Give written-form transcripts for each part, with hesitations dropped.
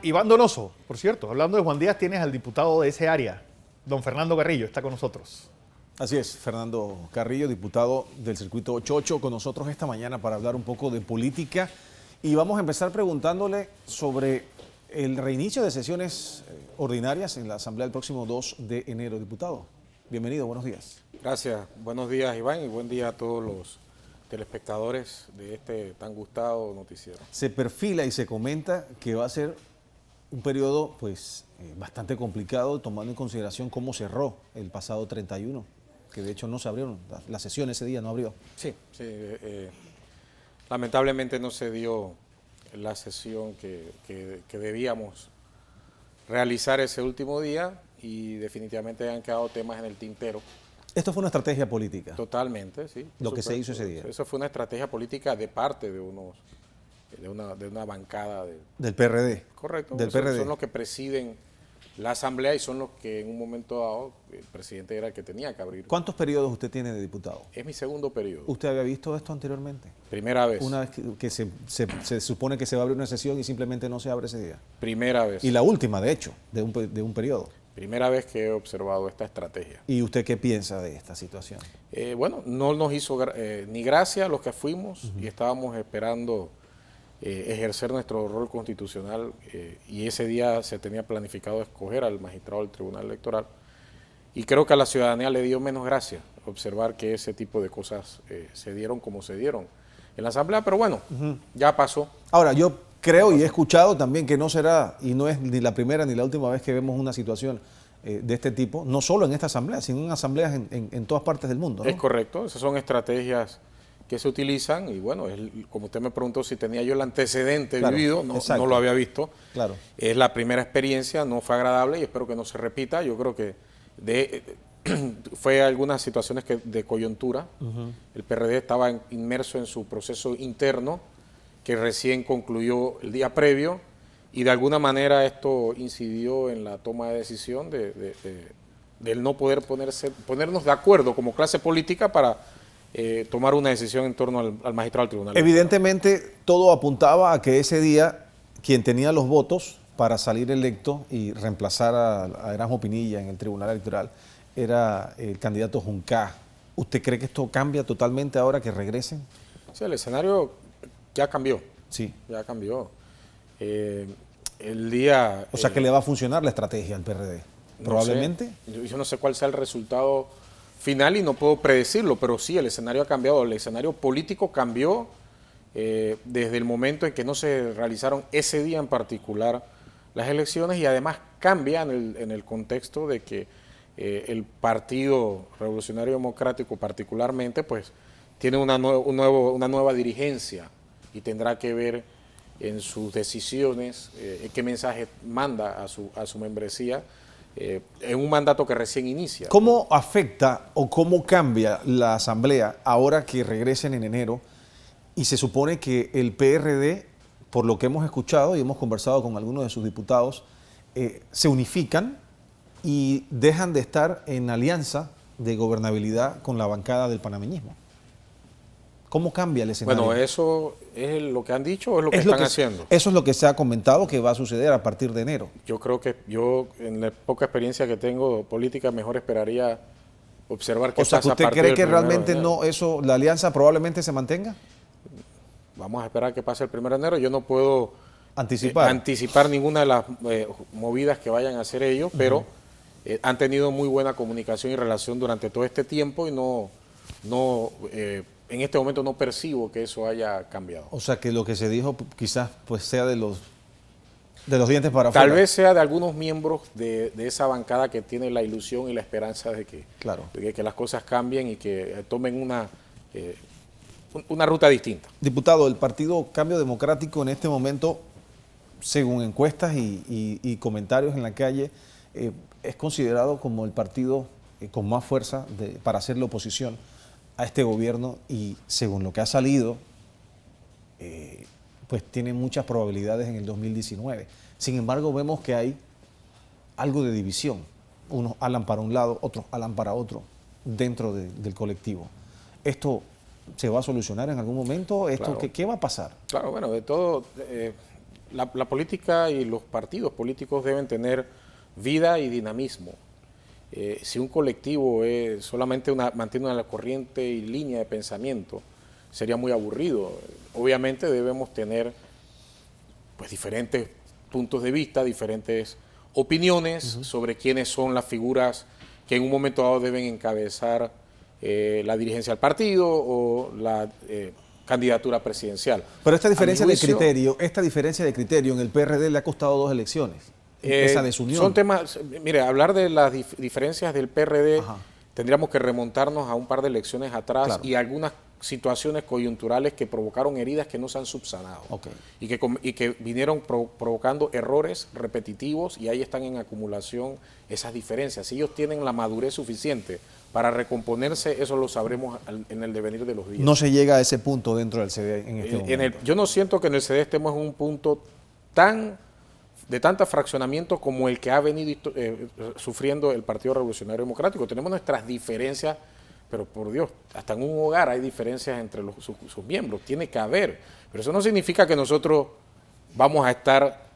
Iván Donoso, por cierto, hablando de Juan Díaz, tienes al diputado de ese área, don Fernando Carrillo, está con nosotros. Así es, Fernando Carrillo, diputado del Circuito 88, con nosotros esta mañana para hablar un poco de política. Y vamos a empezar preguntándole sobre el reinicio de sesiones ordinarias en la Asamblea el próximo 2 de enero. Diputado, bienvenido, buenos días. Gracias, buenos días Iván y buen día a todos los telespectadores de este tan gustado noticiero. Se perfila y se comenta que va a ser un periodo pues bastante complicado, tomando en consideración cómo cerró el pasado 31, que de hecho no se abrieron, la sesión ese día no abrió. Sí, lamentablemente no se dio la sesión que debíamos realizar ese último día y definitivamente han quedado temas en el tintero. Esto fue una estrategia política. Totalmente, sí. Lo que se hizo ese día. Eso fue una estrategia política de parte de una bancada del PRD. Correcto. Del PRD. Son los que presiden la Asamblea y son los que en un momento dado el presidente era el que tenía que abrir. ¿Cuántos periodos usted tiene de diputado? Es mi segundo periodo. ¿Usted había visto esto anteriormente? Primera vez. Una vez que se supone que se va a abrir una sesión y simplemente no se abre ese día. Primera vez. Y la última, de hecho, de un periodo. Primera vez que he observado esta estrategia. ¿Y usted qué piensa de esta situación? Bueno, no nos hizo ni gracia a los que fuimos y estábamos esperando ejercer nuestro rol constitucional y ese día se tenía planificado escoger al magistrado del Tribunal Electoral y creo que a la ciudadanía le dio menos gracia observar que ese tipo de cosas se dieron como se dieron en la Asamblea, pero bueno, ya pasó. Ahora, yo creo y he escuchado también que no será, y no es ni la primera ni la última vez que vemos una situación de este tipo, no solo en esta Asamblea, sino en asambleas en todas partes del mundo, ¿no? Es correcto, esas son estrategias que se utilizan y bueno, como usted me preguntó si tenía yo el antecedente vivido, no lo había visto. Claro. Es la primera experiencia, no fue agradable y espero que no se repita. Yo creo que fue algunas situaciones de coyuntura. El PRD estaba inmerso en su proceso interno que recién concluyó el día previo y de alguna manera esto incidió en la toma de decisión del no poder ponernos de acuerdo como clase política para tomar una decisión en torno al magistrado del tribunal. Evidentemente todo apuntaba a que ese día quien tenía los votos para salir electo y reemplazar a Eranjo Pinilla en el tribunal electoral era el candidato Junca. ¿Usted cree que esto cambia totalmente ahora que regresen? Sí, el escenario ya cambió. Sí. Ya cambió. El día... O sea que le va a funcionar la estrategia al PRD. ¿Probablemente? No sé. Yo no sé cuál sea el resultado final y no puedo predecirlo, pero sí, el escenario ha cambiado. El escenario político cambió desde el momento en que no se realizaron ese día en particular las elecciones y además cambia en el contexto de que el Partido Revolucionario Democrático particularmente pues tiene una nueva dirigencia y tendrá que ver en sus decisiones qué mensaje manda a su membresía en un mandato que recién inicia. ¿Cómo afecta o cómo cambia la Asamblea ahora que regresen en enero y se supone que el PRD, por lo que hemos escuchado y hemos conversado con algunos de sus diputados, se unifican y dejan de estar en alianza de gobernabilidad con la bancada del panameñismo? ¿Cómo cambia el escenario? Bueno, ¿eso es lo que han dicho o es lo que están haciendo? Eso es lo que se ha comentado que va a suceder a partir de enero. Yo creo que en la poca experiencia que tengo política, mejor esperaría observar qué pasa a partir del 1 de enero. ¿Usted cree que realmente no, la alianza probablemente se mantenga? Vamos a esperar que pase el 1 de enero. Yo no puedo anticipar ninguna de las movidas que vayan a hacer ellos, pero han tenido muy buena comunicación y relación durante todo este tiempo y en este momento no percibo que eso haya cambiado. O sea que lo que se dijo quizás pues sea de los dientes para afuera. Tal vez sea de algunos miembros de esa bancada que tiene la ilusión y la esperanza de que las cosas cambien y que tomen una ruta distinta. Diputado, el Partido Cambio Democrático en este momento, según encuestas y comentarios en la calle, es considerado como el partido con más fuerza para hacer la oposición a este gobierno y según lo que ha salido, pues tiene muchas probabilidades en el 2019. Sin embargo, vemos que hay algo de división. Unos alan para un lado, otros alan para otro dentro del colectivo. ¿Esto se va a solucionar en algún momento? ¿Qué va a pasar? Claro, bueno, de todo, la política y los partidos políticos deben tener vida y dinamismo. Si un colectivo solamente mantiene una corriente y línea de pensamiento, sería muy aburrido. Obviamente debemos tener pues diferentes puntos de vista, diferentes opiniones sobre quiénes son las figuras que en un momento dado deben encabezar la dirigencia del partido o la candidatura presidencial. Pero esta diferencia de criterio en el PRD le ha costado 2 elecciones. Esa desunión. Son temas, mire, hablar de las diferencias del PRD, tendríamos que remontarnos a un par de elecciones atrás y algunas situaciones coyunturales que provocaron heridas que no se han subsanado y que vinieron provocando errores repetitivos, y ahí están en acumulación esas diferencias. Si ellos tienen la madurez suficiente para recomponerse, eso lo sabremos en el devenir de los días. No se llega a ese punto dentro del CD en este momento. Yo no siento que en el CD estemos en un punto de tanto fraccionamiento como el que ha venido sufriendo el Partido Revolucionario Democrático. Tenemos nuestras diferencias, pero por Dios, hasta en un hogar hay diferencias entre sus miembros, tiene que haber. Pero eso no significa que nosotros vamos a estar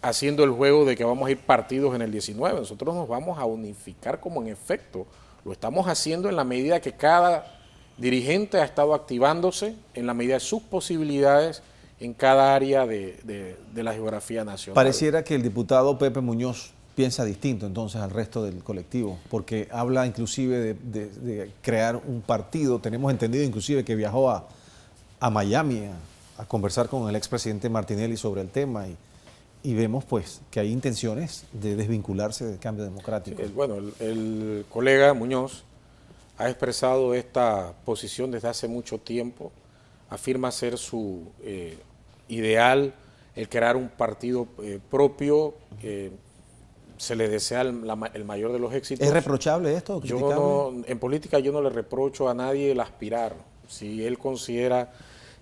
haciendo el juego de que vamos a ir partidos en el 19. Nosotros nos vamos a unificar como en efecto lo estamos haciendo en la medida que cada dirigente ha estado activándose, en la medida de sus posibilidades en cada área de la geografía nacional. Pareciera que el diputado Pepe Muñoz piensa distinto entonces al resto del colectivo, porque habla inclusive de crear un partido. Tenemos entendido inclusive que viajó a Miami a conversar con el expresidente Martinelli sobre el tema, y vemos pues que hay intenciones de desvincularse del Cambio Democrático. Bueno, el colega Muñoz ha expresado esta posición desde hace mucho tiempo, afirma ser su ideal el crear un partido propio. Se le desea el mayor de los éxitos. ¿Es reprochable esto? En política yo no le reprocho a nadie el aspirar. Si él considera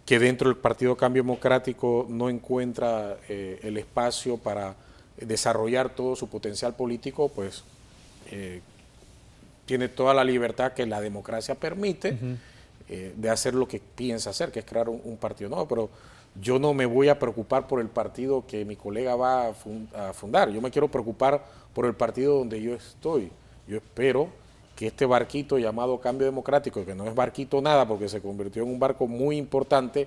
que dentro del Partido Cambio Democrático no encuentra el espacio para desarrollar todo su potencial político, pues tiene toda la libertad que la democracia permite de hacer lo que piensa hacer, que es crear un partido nuevo. Pero yo no me voy a preocupar por el partido que mi colega va a fundar. Yo me quiero preocupar por el partido donde yo estoy. Yo espero que este barquito llamado Cambio Democrático, que no es barquito nada porque se convirtió en un barco muy importante,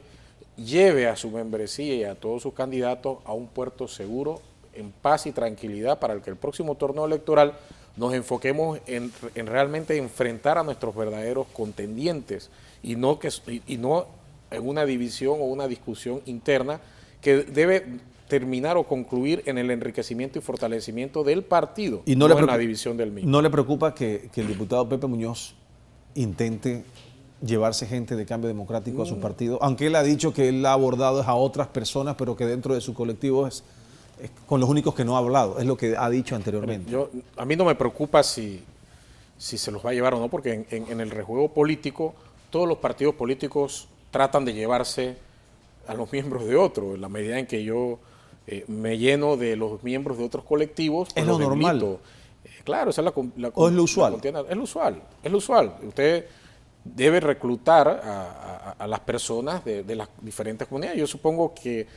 lleve a su membresía y a todos sus candidatos a un puerto seguro, en paz y tranquilidad, para que el próximo torneo electoral nos enfoquemos en realmente enfrentar a nuestros verdaderos contendientes y no en una división o una discusión interna que debe terminar o concluir en el enriquecimiento y fortalecimiento del partido, y no en la división del mismo. ¿No le preocupa que el diputado Pepe Muñoz intente llevarse gente de Cambio Democrático a su partido? Aunque él ha dicho que él ha abordado a otras personas, pero que dentro de su colectivo es con los únicos que no ha hablado, es lo que ha dicho anteriormente. A mí no me preocupa si se los va a llevar o no, porque en el rejuego político todos los partidos políticos tratan de llevarse a los miembros de otros. En la medida en que yo me lleno de los miembros de otros colectivos, ¿es lo normal? Claro, esa es ¿O es lo usual? Es lo usual. Usted debe reclutar a las personas de las diferentes comunidades. Yo supongo que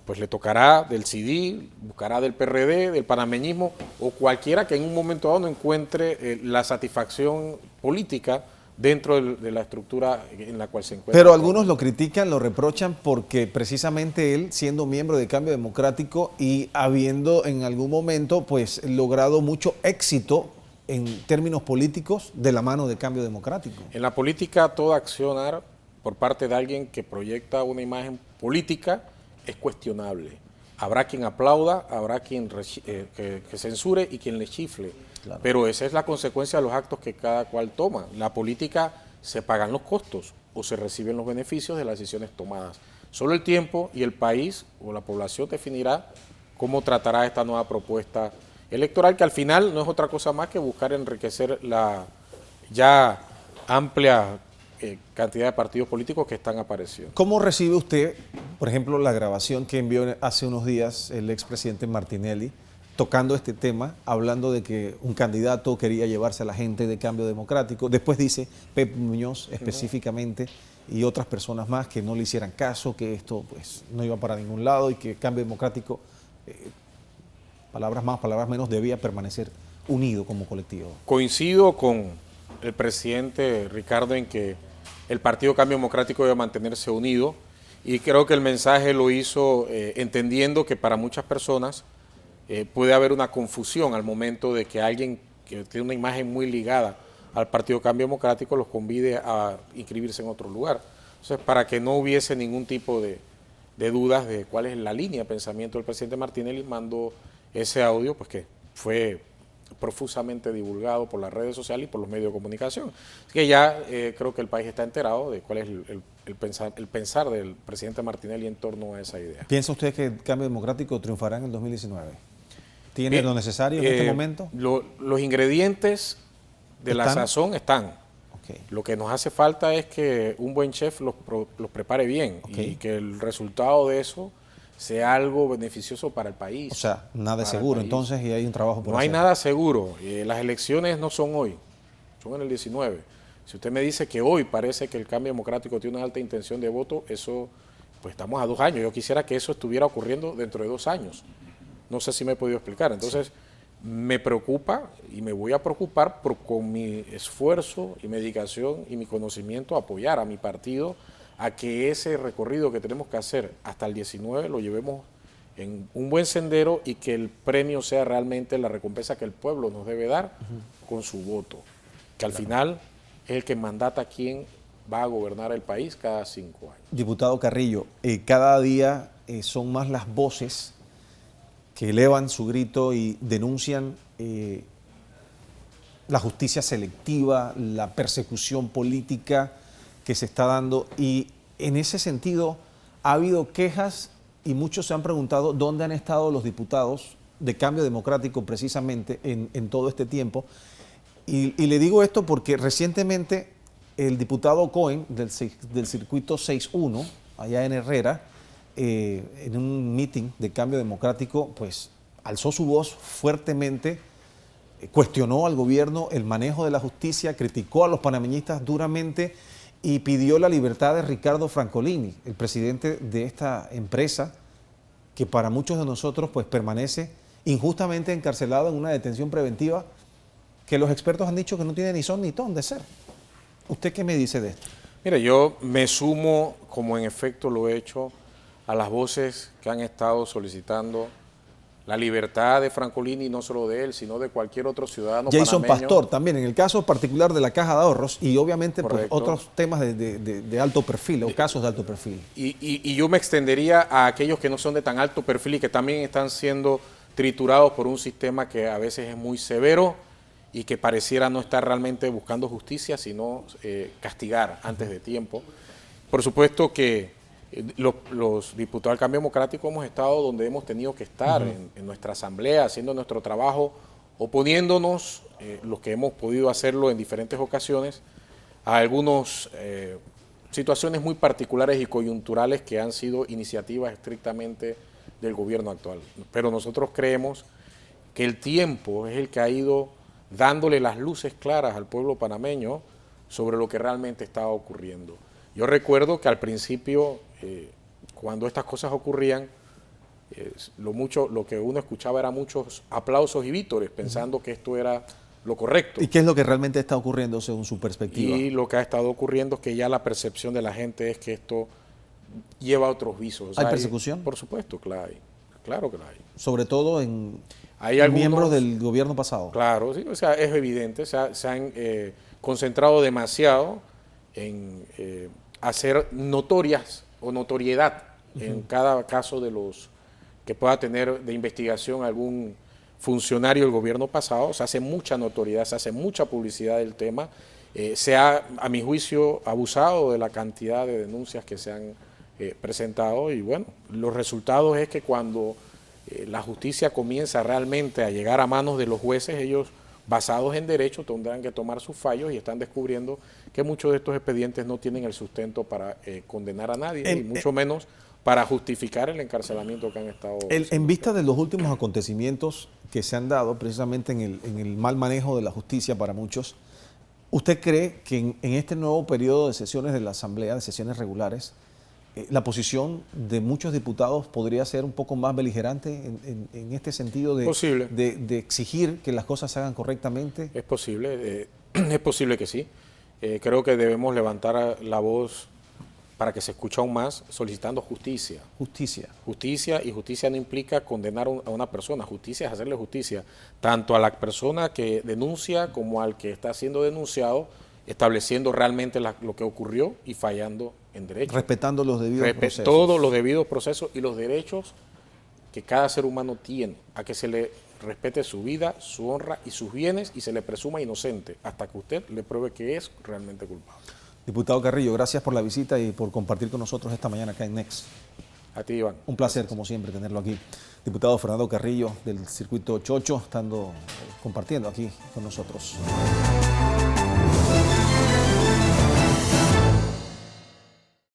pues le tocará del CD, buscará del PRD, del panameñismo, o cualquiera que en un momento dado no encuentre la satisfacción política dentro de la estructura en la cual se encuentra. Pero algunos lo critican, lo reprochan porque precisamente él, siendo miembro de Cambio Democrático y habiendo en algún momento pues logrado mucho éxito en términos políticos de la mano de Cambio Democrático. En la política, todo accionar por parte de alguien que proyecta una imagen política es cuestionable. Habrá quien aplauda, habrá quien que censure y quien le chifle. Claro. Pero esa es la consecuencia de los actos que cada cual toma. La política, se pagan los costos o se reciben los beneficios de las decisiones tomadas. Solo el tiempo y el país o la población definirá cómo tratará esta nueva propuesta electoral, que al final no es otra cosa más que buscar enriquecer la ya amplia cantidad de partidos políticos que están apareciendo. ¿Cómo recibe usted, por ejemplo, la grabación que envió hace unos días el expresidente Martinelli tocando este tema, hablando de que un candidato quería llevarse a la gente de Cambio Democrático. Después dice Pep Muñoz específicamente y otras personas más que no le hicieran caso, que esto pues no iba para ningún lado y que Cambio Democrático, palabras más, palabras menos, debía permanecer unido como colectivo. Coincido con el presidente Ricardo en que el Partido Cambio Democrático debe mantenerse unido y creo que el mensaje lo hizo entendiendo que para muchas personas puede haber una confusión al momento de que alguien que tiene una imagen muy ligada al Partido Cambio Democrático los convide a inscribirse en otro lugar. Entonces, para que no hubiese ningún tipo de dudas de cuál es la línea de pensamiento del presidente Martinelli, mandó ese audio, pues que fue profusamente divulgado por las redes sociales y por los medios de comunicación. Así que ya creo que el país está enterado de cuál es el pensar del presidente Martinelli en torno a esa idea. ¿Piensa usted que el Cambio Democrático triunfará en el 2019? ¿Tiene lo necesario en este momento? Los ingredientes de la sazón están. Okay. Lo que nos hace falta es que un buen chef los prepare bien y que el resultado de eso sea algo beneficioso para el país. O sea, nada es seguro entonces y hay un trabajo por hacer. No hay nada seguro. Las elecciones no son hoy, son en el 19. Si usted me dice que hoy parece que el Cambio Democrático tiene una alta intención de voto, eso, pues estamos a 2 años. Yo quisiera que eso estuviera ocurriendo dentro de 2 años. No sé si me he podido explicar. Entonces, me preocupa y me voy a preocupar por con mi esfuerzo y mi dedicación y mi conocimiento apoyar a mi partido a que ese recorrido que tenemos que hacer hasta el 19 lo llevemos en un buen sendero y que el premio sea realmente la recompensa que el pueblo nos debe dar con su voto, que al final es el que mandata a quién va a gobernar el país cada 5 años. Diputado Carrillo, cada día son más las voces que elevan su grito y denuncian la justicia selectiva, la persecución política que se está dando, y en ese sentido ha habido quejas y muchos se han preguntado dónde han estado los diputados de Cambio Democrático precisamente en todo este tiempo. Y le digo esto porque recientemente el diputado Cohen del circuito 6-1, allá en Herrera, en un meeting de Cambio Democrático, pues alzó su voz fuertemente, cuestionó al gobierno el manejo de la justicia, criticó a los panameñistas duramente y pidió la libertad de Ricardo Francolini, el presidente de esta empresa, que para muchos de nosotros pues permanece injustamente encarcelado en una detención preventiva que los expertos han dicho que no tiene ni son ni ton de ser. ¿Usted qué me dice de esto? Mira, yo me sumo, como en efecto lo he hecho, a las voces que han estado solicitando la libertad de Francolini, no solo de él, sino de cualquier otro ciudadano Jason panameño. Pastor también, en el caso particular de la Caja de Ahorros y obviamente pues, otros temas de alto perfil o casos de alto perfil. Y yo me extendería a aquellos que no son de tan alto perfil y que también están siendo triturados por un sistema que a veces es muy severo y que pareciera no estar realmente buscando justicia, sino castigar antes de tiempo. Por supuesto que los diputados del Cambio Democrático hemos estado donde hemos tenido que estar, en nuestra asamblea, haciendo nuestro trabajo, oponiéndonos, los que hemos podido hacerlo en diferentes ocasiones, a algunas situaciones muy particulares y coyunturales que han sido iniciativas estrictamente del gobierno actual. Pero nosotros creemos que el tiempo es el que ha ido dándole las luces claras al pueblo panameño sobre lo que realmente estaba ocurriendo. Yo recuerdo que al principio, cuando estas cosas ocurrían, lo que uno escuchaba era muchos aplausos y vítores, pensando que esto era lo correcto. ¿Y qué es lo que realmente está ocurriendo según su perspectiva? Y lo que ha estado ocurriendo es que ya la percepción de la gente es que esto lleva a otros visos. O sea, ¿hay persecución? Por supuesto, claro que la hay. Sobre todo en algunos miembros del gobierno pasado. Claro, sí, o sea, es evidente, se han concentrado demasiado en hacer notorias o notoriedad en cada caso de los que pueda tener de investigación algún funcionario del gobierno pasado. Se hace mucha notoriedad, se hace mucha publicidad del tema. Se ha, a mi juicio, abusado de la cantidad de denuncias que se han presentado y bueno, los resultados es que cuando la justicia comienza realmente a llegar a manos de los jueces, ellos basados en derecho tendrán que tomar sus fallos y están descubriendo que muchos de estos expedientes no tienen el sustento para condenar a nadie y mucho menos para justificar el encarcelamiento que han estado. En vista de los últimos acontecimientos que se han dado precisamente en el mal manejo de la justicia para muchos, ¿usted cree que en este nuevo periodo de sesiones de la Asamblea, de sesiones regulares, la posición de muchos diputados podría ser un poco más beligerante en este sentido de exigir que las cosas se hagan correctamente? Es posible que sí. Creo que debemos levantar la voz para que se escuche aún más, solicitando justicia. Justicia, y justicia no implica condenar a una persona. Justicia es hacerle justicia tanto a la persona que denuncia como al que está siendo denunciado, estableciendo realmente lo que ocurrió y fallando en derecho. Respetando los debidos procesos. Todos los debidos procesos y los derechos que cada ser humano tiene, a que se le respete su vida, su honra y sus bienes y se le presuma inocente hasta que usted le pruebe que es realmente culpable. Diputado Carrillo, gracias por la visita y por compartir con nosotros esta mañana acá en Next. A ti, Iván. Un placer, como siempre, tenerlo aquí. Diputado Fernando Carrillo, del Circuito Chocho, compartiendo aquí con nosotros.